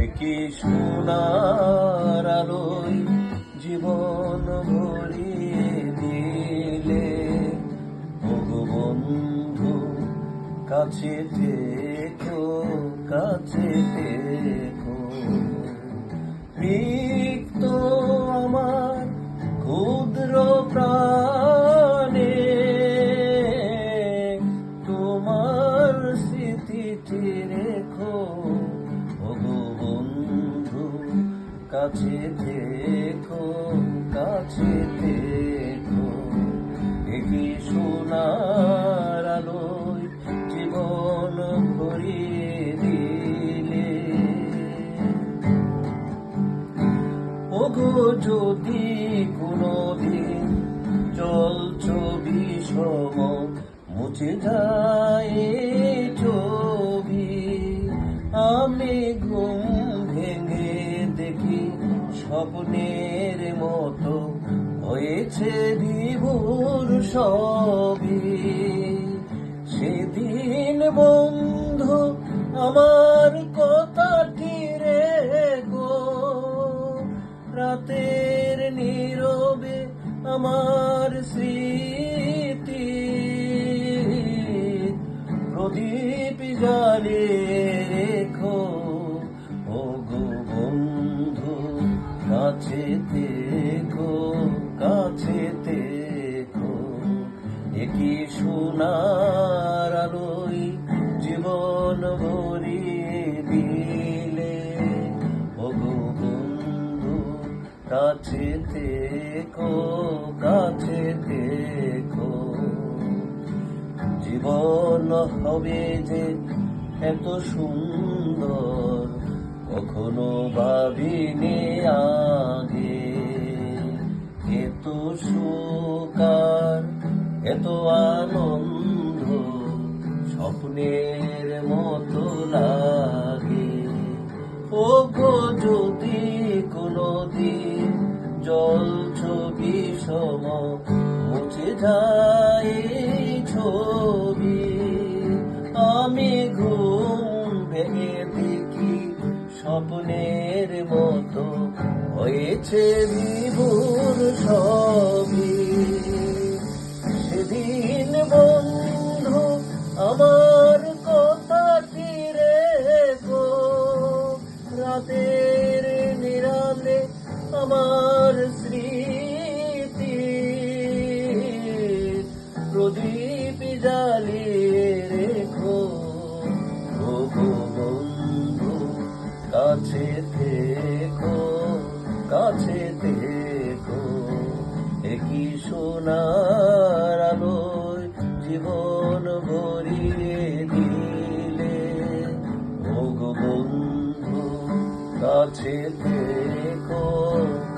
একই সোনার আলোয় জীবন ভরিয়ে দিলে। ওগো বন্ধু, কাছে থেকো, কাছে থেকো। রিক্ত আমার ক্ষুদ্র প্রাণে তোমার স্মৃতিটি রেখো। ওগো বন্ধু, কাছে থেকো, কাছে থেকো। একই সোনার আলোয় জীবন ভরিয়ে দিলে। ওগো যদি কোনদিন জল ছবি সম মুছে যায় ছবি, আমি ঘুম ভেঙে দেখি স্বপ্নের মতো হয়েছে বিভোর সবই। সেদিন বন্ধু আমার কথাটি রেখো, রাতের নীরবে আমার স্মৃতি প্রদীপ জ্বালিয়ে রেখো। ওগো বন্ধু, কাছে থেকো, কাছে থেকো। একই সোনার আলোয় জীবন ভরিয়ে দিলে। ওগো বন্ধু, কাছে থেকো, কাছে থেকো। জীবন হবে যে এত সুন্দর কখনো ভাবিনি আগে। এত সুখ আর এত আনন্দ স্বপ্নের মতো লাগে। ওগো যদি কোনদিন জল ছবি সম মুছে যায় ছবি, আমি ঘুম ভেঙে দেখি স্বপ্নের মতো হয়েছে বিভোর সবই। সেদিন বন্ধু আমার কথাটি রেখো, রাতের নিরালে আমার স্মৃতি প্রদীপ জ্বালিয়ে রেখো। ওগো বন্ধু, কাছে থেকো, কাছে থেকো। একই সোনার আলোয় জীবন ভরিয়ে দিলে। ওগো বন্ধু, কাছে থেকো,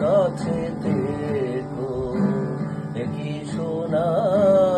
কাছে থেকো। একই সোনার